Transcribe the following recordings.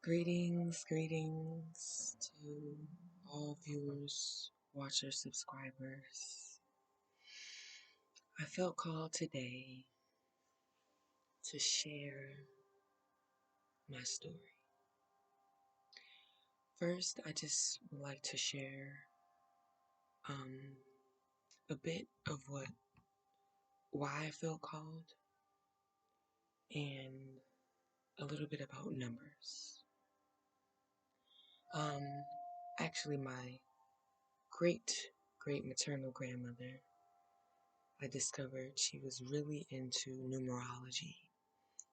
Greetings to all viewers, watchers, subscribers. I felt called today to share my story. First, I just would like to share a bit of why I felt called and a little bit about numbers. Actually, my great maternal grandmother, I discovered she was really into numerology.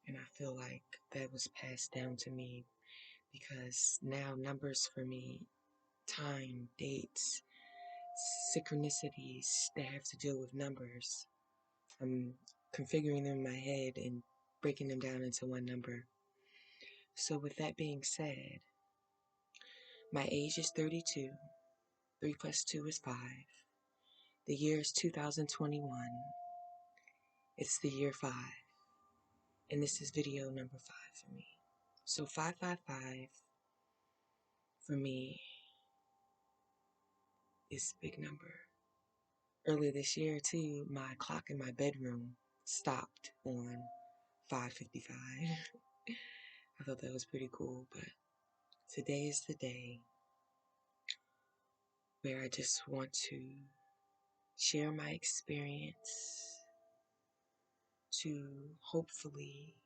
And I feel like that was passed down to me because now numbers for me, time, dates, synchronicities that have to deal with numbers, I'm configuring them in my head and breaking them down into one number. So with that being said, my age is 32. 3 plus 2 is 5. The year is 2021. It's the year 5. And this is video number 5 for me. So 555 for me is a big number. Earlier this year too, my clock in my bedroom stopped on 5:55. I thought that was pretty cool, but today is the day where I just want to share my experience to hopefully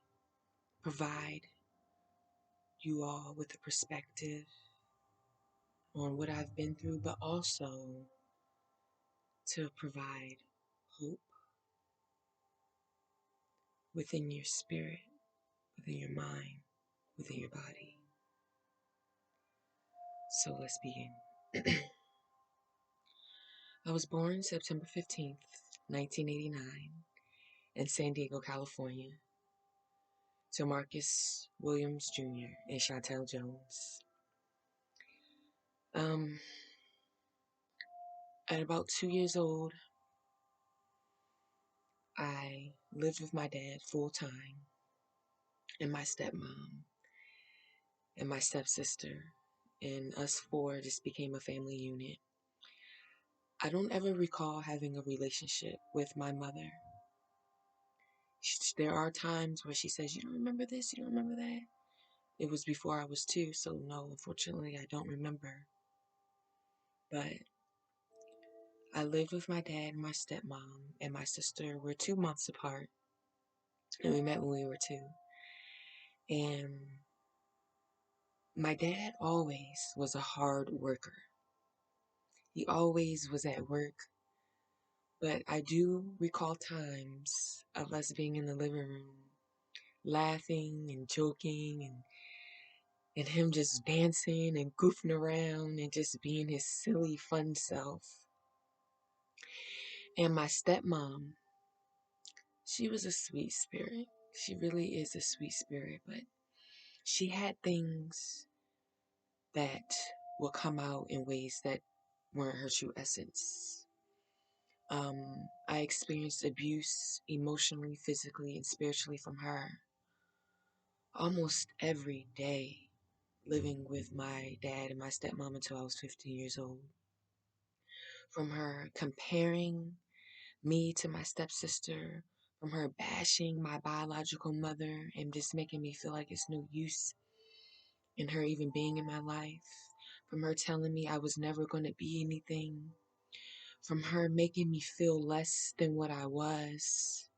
provide you all with a perspective on what I've been through, but also to provide hope within your spirit, within your mind, within your body. So let's begin. I was born September 15th, 1989, in San Diego, California, to Marcus Williams Jr. and Chantel Jones. At about 2 years old, I lived with my dad full time, and my stepmom, and my stepsister, and us four just became a family unit. I don't ever recall having a relationship with my mother. There are times where she says, "You don't remember this, you don't remember that." It was before I was 2, so no, unfortunately, I don't remember. But I lived with my dad and my stepmom and my sister. We're 2 months apart, and we met when we were 2. And my dad always was a hard worker. He always was at work. But I do recall times of us being in the living room, laughing and joking, and him just dancing and goofing around and just being his silly, fun self. And my stepmom, she was a sweet spirit. She really is a sweet spirit, but she had things that will come out in ways that weren't her true essence. I experienced abuse emotionally, physically, and spiritually from her almost every day, living with my dad and my stepmom until I was 15 years old. From her comparing me to my stepsister, from her bashing my biological mother and just making me feel like it's no use in her even being in my life, from her telling me I was never going to be anything, from her making me feel less than what I was.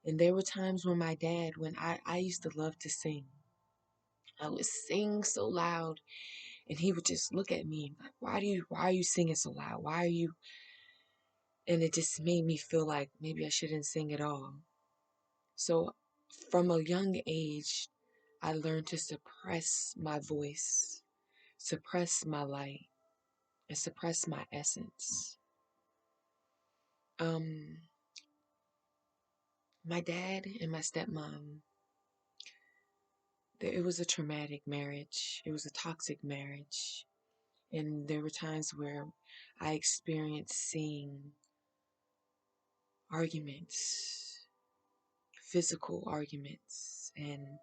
And there were times when my dad, when I used to love to sing, I would sing so loud, and he would just look at me like, why are you singing so loud? Why are you? And it just made me feel like maybe I shouldn't sing at all. So from a young age, I learned to suppress my voice, suppress my light, and suppress my essence. My dad and my stepmom, it was a traumatic marriage. It was a toxic marriage. And there were times where I experienced seeing arguments, physical arguments, and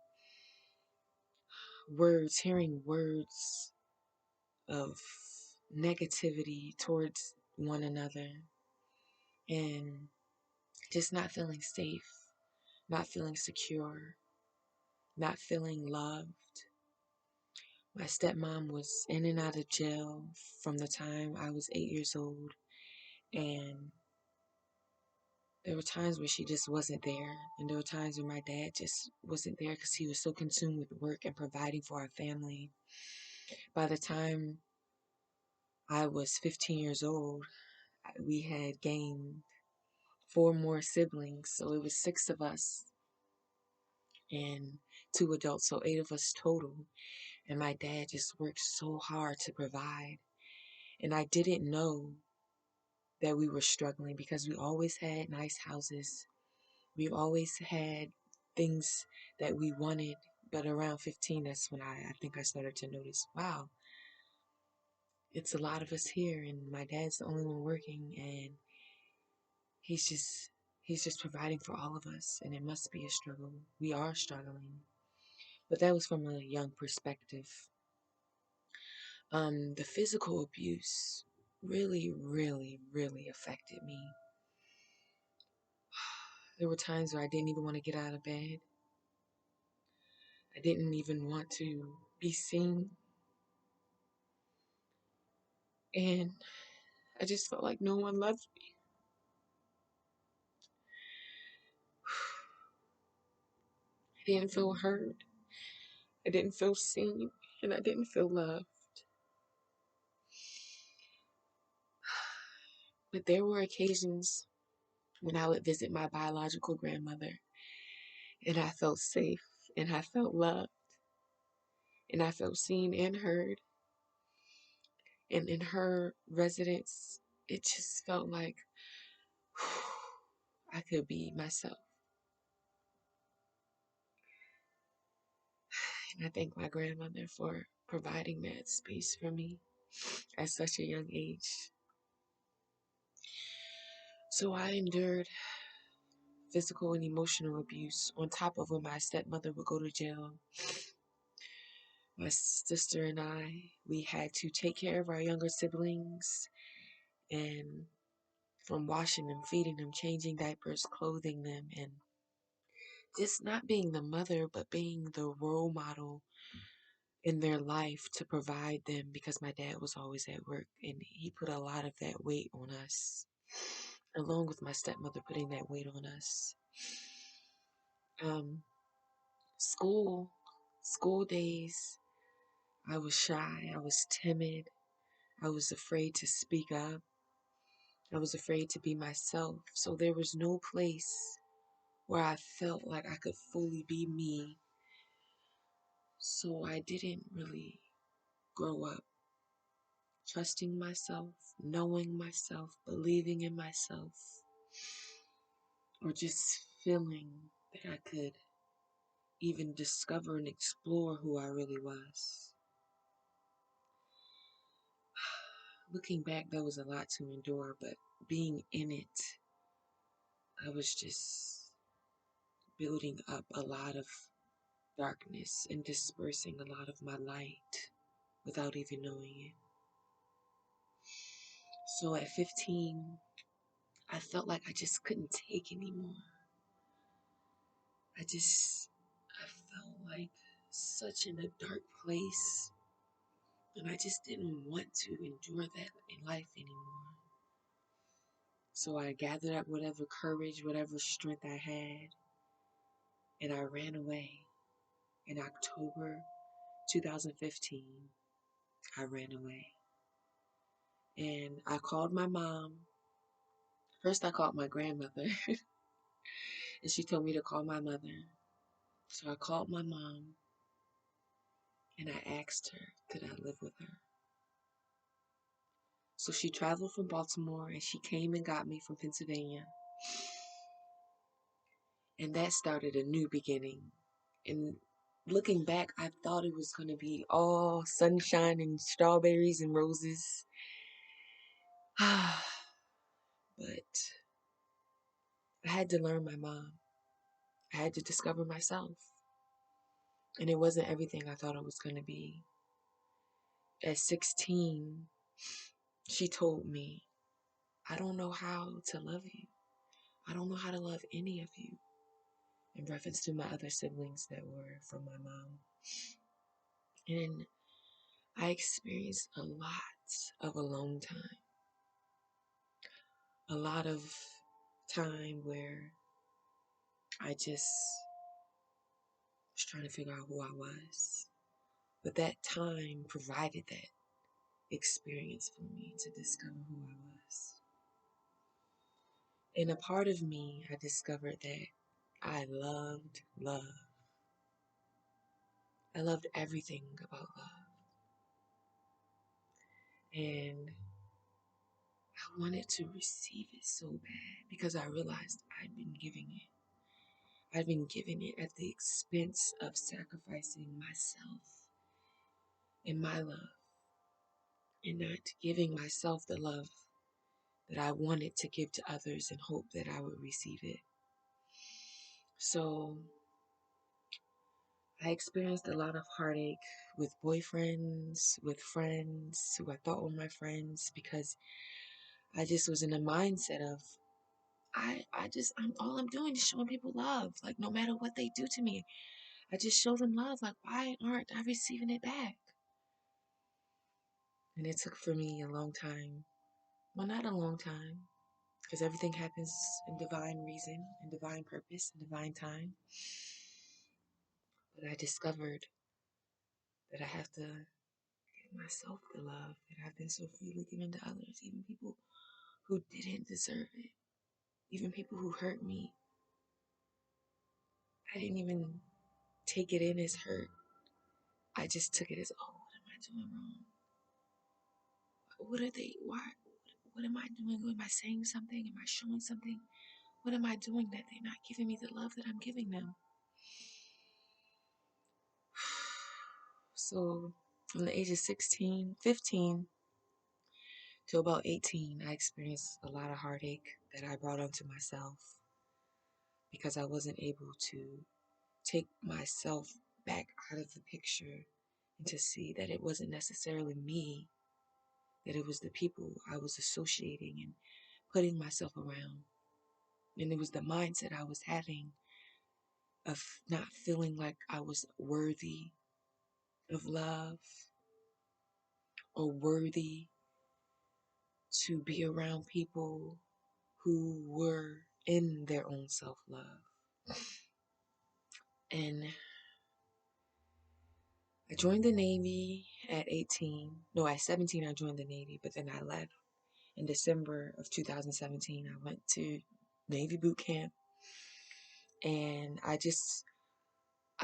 words, hearing words of negativity towards one another, and just not feeling safe, not feeling secure, not feeling loved. My stepmom was in and out of jail from the time I was 8 years old, and there were times where she just wasn't there, and there were times when my dad just wasn't there because he was so consumed with work and providing for our family. By the time I was 15 years old, we had gained four more siblings, so it was six of us and two adults, so eight of us total. And my dad just worked so hard to provide. And I didn't know that we were struggling because we always had nice houses. We always had things that we wanted. But around 15, that's when I think I started to notice, wow, it's a lot of us here, and my dad's the only one working, and he's just he's just providing for all of us, and it must be a struggle. We are struggling. But that was from a young perspective. The physical abuse really, really, really affected me. There were times where I didn't even want to get out of bed. I didn't even want to be seen. And I just felt like no one loved me. I didn't feel heard. I didn't feel seen. And I didn't feel loved. But there were occasions when I would visit my biological grandmother and I felt safe and I felt loved and I felt seen and heard. And in her residence, it just felt like I could be myself. And I thank my grandmother for providing that space for me at such a young age. So I endured physical and emotional abuse on top of when my stepmother would go to jail. My sister and I, we had to take care of our younger siblings, and from washing them, feeding them, changing diapers, clothing them, and just not being the mother, but being the role model in their life to provide them, because my dad was always at work and he put a lot of that weight on us, along with my stepmother putting that weight on us. Um, school days, I was shy, I was timid, I was afraid to speak up, I was afraid to be myself. So there was no place where I felt like I could fully be me. So I didn't really grow up trusting myself, knowing myself, believing in myself, or just feeling that I could even discover and explore who I really was. Looking back, that was a lot to endure, but being in it, I was just building up a lot of darkness and dispersing a lot of my light without even knowing it. So at 15, I felt like I just couldn't take anymore. I felt like such in a dark place, and I just didn't want to endure that in life anymore. So I gathered up whatever courage, whatever strength I had, and I ran away. In October 2015, I ran away. And I called my mom. First, I called my grandmother, and she told me to call my mother. So I called my mom, and I asked her, could I live with her? So she traveled from Baltimore, and she came and got me from Pennsylvania. And that started a new beginning. And looking back, I thought it was going to be all sunshine and strawberries and roses. But I had to learn my mom. I had to discover myself. And it wasn't everything I thought it was going to be. At 16, she told me, I don't know how to love you. I don't know how to love any of you. In reference to my other siblings that were from my mom. And I experienced a lot of alone time. A lot of time where I just was trying to figure out who I was. But that time provided that experience for me to discover who I was. In a part of me, I discovered that I loved love. I loved everything about love. And I wanted to receive it so bad because I realized I'd been giving it. I'd been giving it at the expense of sacrificing myself and my love and not giving myself the love that I wanted to give to others and hope that I would receive it. So I experienced a lot of heartache with boyfriends, with friends who I thought were my friends because I just was in a mindset of all I'm doing is showing people love. Like no matter what they do to me, I just show them love. Like why aren't I receiving it back? And it took for me a long time. Well, not a long time, because everything happens in divine reason, in divine purpose, in divine time. But I discovered that I have to give myself the love that I've been so freely given to others, even people who didn't deserve it, even people who hurt me. I didn't even take it in as hurt. I just took it as, oh, what am I doing wrong? What are they, why, what am I doing? Am I saying something? Am I showing something? What am I doing that they're not giving me the love that I'm giving them? So from the age of 16, 15 to about 18, I experienced a lot of heartache that I brought onto myself because I wasn't able to take myself back out of the picture and to see that it wasn't necessarily me, that it was the people I was associating and putting myself around. And it was the mindset I was having of not feeling like I was worthy of love or worthy to be around people who were in their own self-love. And I joined the Navy at 18. No, at 17 I joined the Navy, but then I left in December of 2017. I went to Navy boot camp and I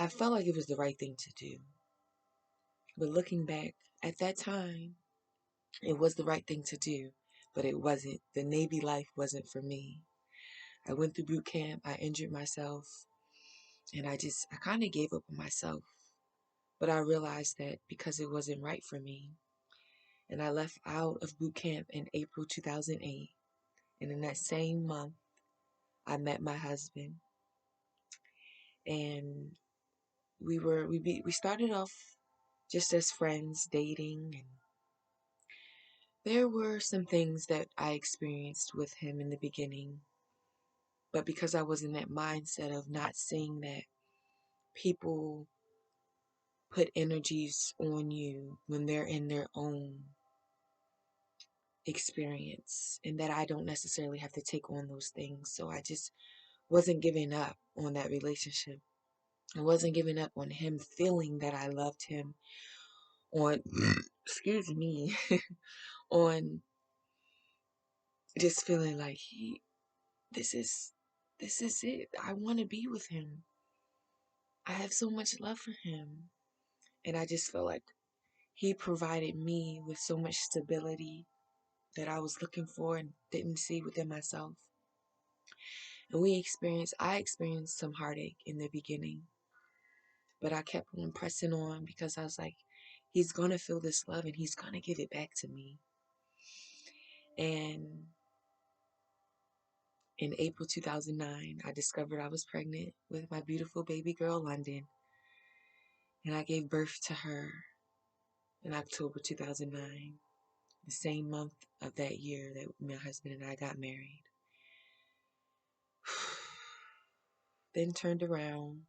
felt like it was the right thing to do. But looking back, at that time, it was the right thing to do, but it wasn't. The Navy life wasn't for me. I went through boot camp, I injured myself, and I kind of gave up on myself. But I realized that because it wasn't right for me, and I left out of boot camp in April 2008, and in that same month, I met my husband, and we started off just as friends, dating, and there were some things that I experienced with him in the beginning, but because I was in that mindset of not seeing that people put energies on you when they're in their own experience and that I don't necessarily have to take on those things. So I just wasn't giving up on that relationship. I wasn't giving up on him feeling that I loved him, on excuse me, on just feeling like this is it. I want to be with him. I have so much love for him. And I just felt like he provided me with so much stability that I was looking for and didn't see within myself. And I experienced some heartache in the beginning, but I kept on pressing on because I was like, he's going to feel this love and he's going to give it back to me. And in April 2009, I discovered I was pregnant with my beautiful baby girl, London. And I gave birth to her in October 2009, the same month of that year that my husband and I got married. Then turned around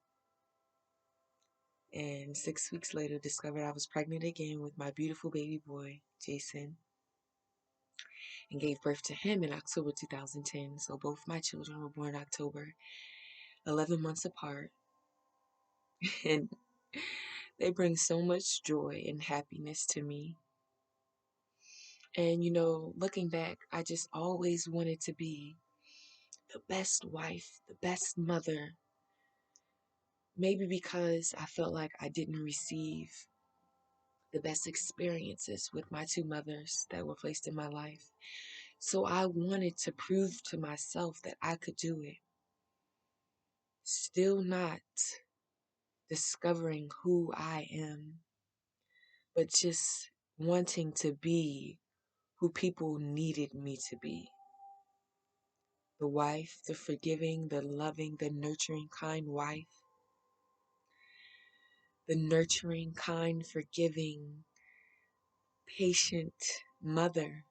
and 6 weeks later discovered I was pregnant again with my beautiful baby boy, Jason, and gave birth to him in October 2010. So both my children were born in October, 11 months apart. And they bring so much joy and happiness to me. And looking back, I just always wanted to be the best wife, the best mother. Maybe because I felt like I didn't receive the best experiences with my two mothers that were placed in my life. So I wanted to prove to myself that I could do it. Still not discovering who I am, but just wanting to be who people needed me to be. The wife, the forgiving, the loving, the nurturing, kind wife. The nurturing, kind, forgiving, patient mother.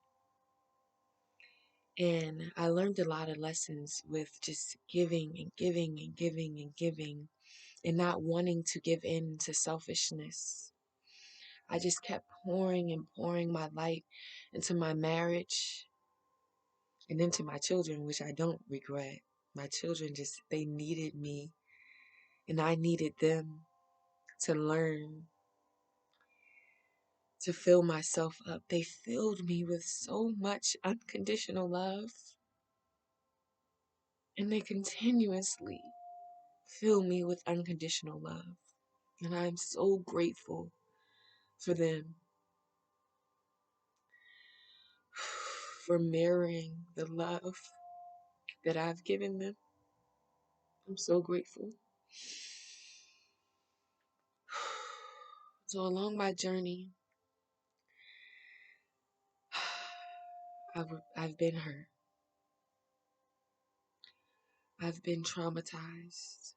And I learned a lot of lessons with just giving and giving and giving and giving and not wanting to give in to selfishness. I just kept pouring and pouring my light into my marriage and into my children, which I don't regret. My children they needed me and I needed them to learn to fill myself up. They filled me with so much unconditional love, and they continuously fill me with unconditional love. And I'm so grateful for them, for mirroring the love that I've given them. I'm so grateful. So along my journey, I've been hurt. I've been traumatized.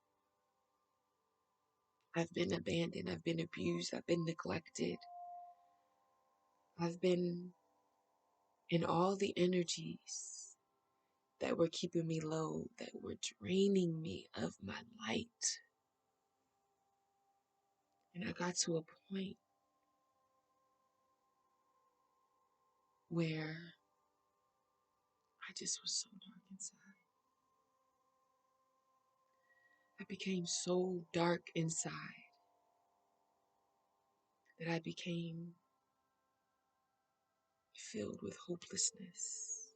I've been abandoned. I've been abused. I've been neglected. I've been in all the energies that were keeping me low, that were draining me of my light. And I got to a point where I just was so dark inside. I became so dark inside that I became filled with hopelessness.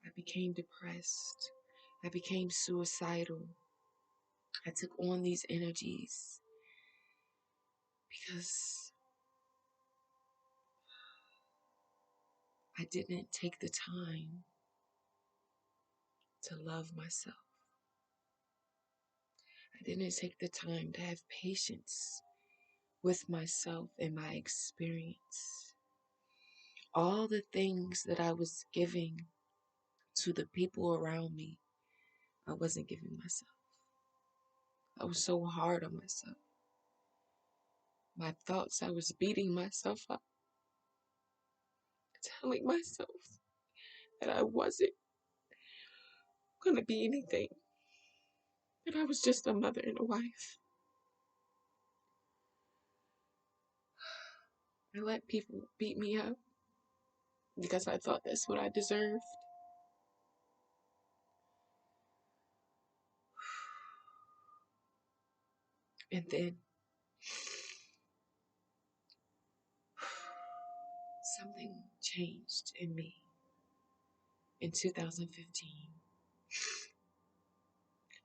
I became depressed. I became suicidal. I took on these energies because I didn't take the time to love myself. I didn't take the time to have patience with myself and my experience. All the things that I was giving to the people around me, I wasn't giving myself. I was so hard on myself. My thoughts, I was beating myself up, telling myself that I wasn't going to be anything, that I was just a mother and a wife. I let people beat me up because I thought that's what I deserved. And then something changed in me in 2015.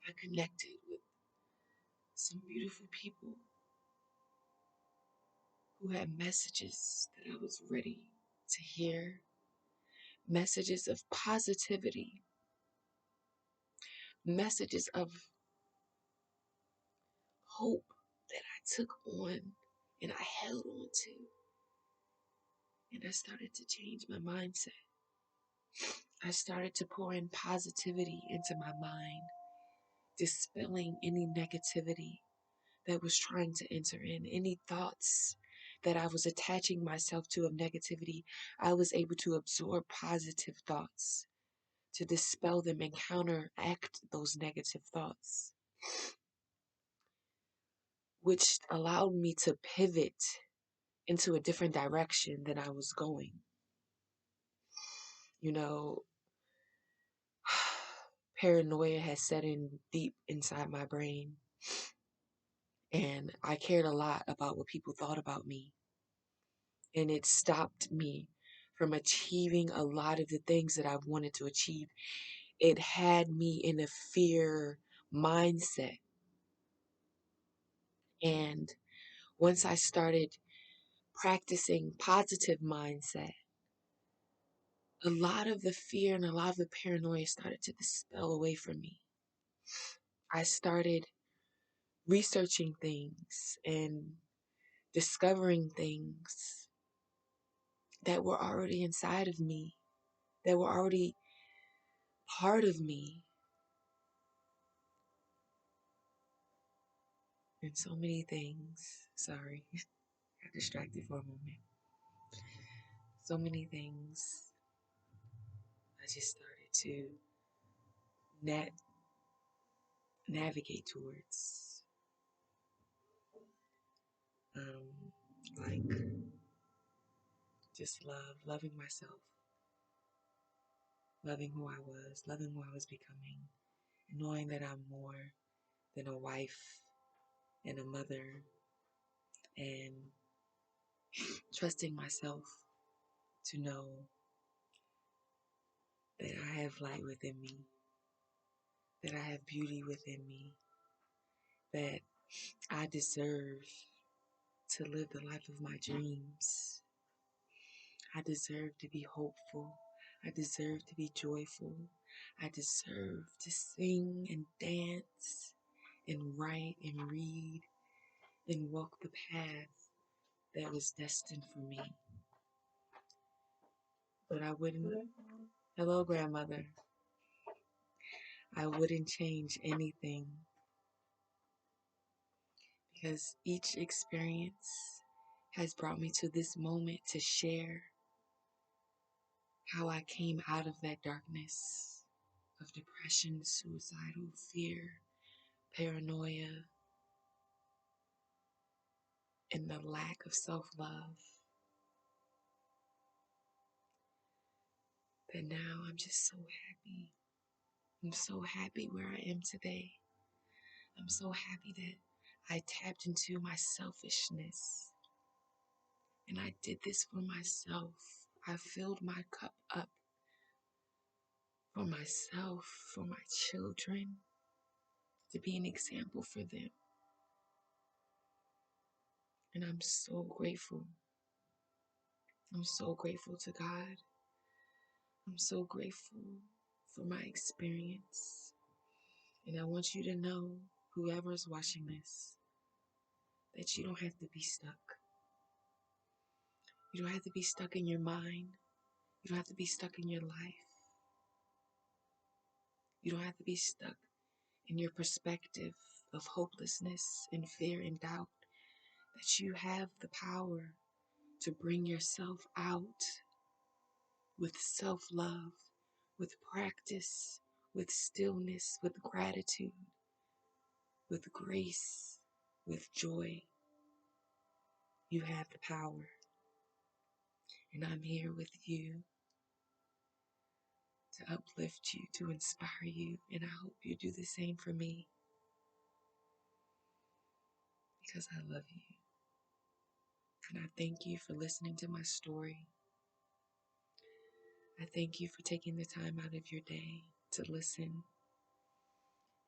I connected with some beautiful people who had messages that I was ready to hear, messages of positivity, messages of hope that I took on and I held on to. And I started to change my mindset. I started to pour in positivity into my mind, dispelling any negativity that was trying to enter in, any thoughts that I was attaching myself to of negativity. I was able to absorb positive thoughts, to dispel them and counteract those negative thoughts, which allowed me to pivot into a different direction than I was going. You know, paranoia has set in deep inside my brain, and I cared a lot about what people thought about me. And it stopped me from achieving a lot of the things that I wanted to achieve. It had me in a fear mindset. And once I started practicing positive mindset, a lot of the fear and a lot of the paranoia started to dispel away from me. I started researching things and discovering things that were already inside of me, that were already part of me. And so many things, sorry, got distracted for a moment. So many things I just started to navigate towards. Like just loving myself, loving who I was, loving who I was becoming, and knowing that I'm more than a wife and a mother, and trusting myself to know that I have light within me, that I have beauty within me, that I deserve to live the life of my dreams. I deserve to be hopeful. I deserve to be joyful. I deserve to sing and dance and write and read and walk the path that was destined for me. But I wouldn't, hello, grandmother. I wouldn't change anything, because each experience has brought me to this moment to share how I came out of that darkness of depression, suicidal fear, paranoia, and the lack of self-love. That now I'm just so happy. I'm so happy where I am today. I'm so happy that I tapped into my selfishness, and I did this for myself. I filled my cup up for myself, for my children, to be an example for them. And I'm so grateful. I'm so grateful to God. I'm so grateful for my experience. And I want you to know, whoever is watching this, that you don't have to be stuck. You don't have to be stuck in your mind. You don't have to be stuck in your life. You don't have to be stuck in your perspective of hopelessness and fear and doubt. That you have the power to bring yourself out with self-love, with practice, with stillness, with gratitude, with grace, with joy. You have the power. And I'm here with you to uplift you, to inspire you. And I hope you do the same for me, because I love you. And I thank you for listening to my story. I thank you for taking the time out of your day to listen.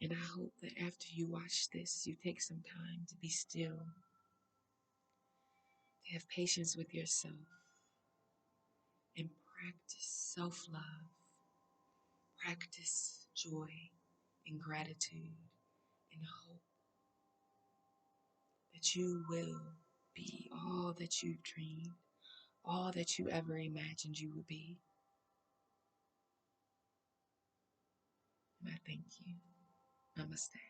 And I hope that after you watch this, you take some time to be still, to have patience with yourself, and practice self-love, practice joy and gratitude, and hope that you will be all that you've dreamed, all that you ever imagined you would be. And I thank you. Namaste.